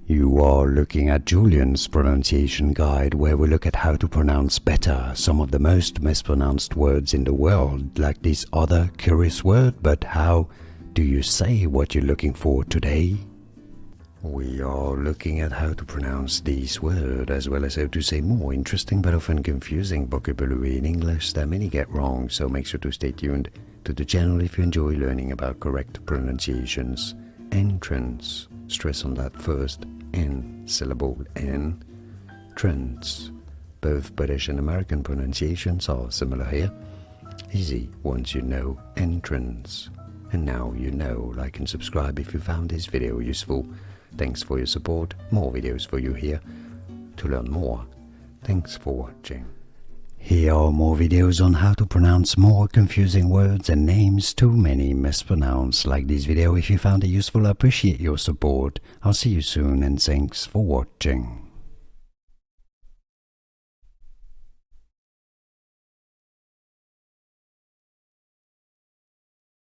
You are looking at Julian's pronunciation guide, where we look at how to pronounce better some of the most mispronounced words in the world, like this other curious word. But how do you say what you're looking for today? We are looking at how to pronounce this word, as well as how to say more interesting but often confusing vocabulary in English that many get wrong, so make sure to stay tuned to the channel if you enjoy learning about correct pronunciations. Entrance, stress on that first N syllable, N. Trends. Both British and American pronunciations are similar here. Easy once you know entrance. And now you know. Like and subscribe if you found this video useful. Thanks for your support. More videos for you here to learn more. Thanks for watching. Here are more videos on how to pronounce more confusing words and names too many mispronounced. Like this video if you found it useful. I appreciate your support. I'll see you soon and thanks for watching.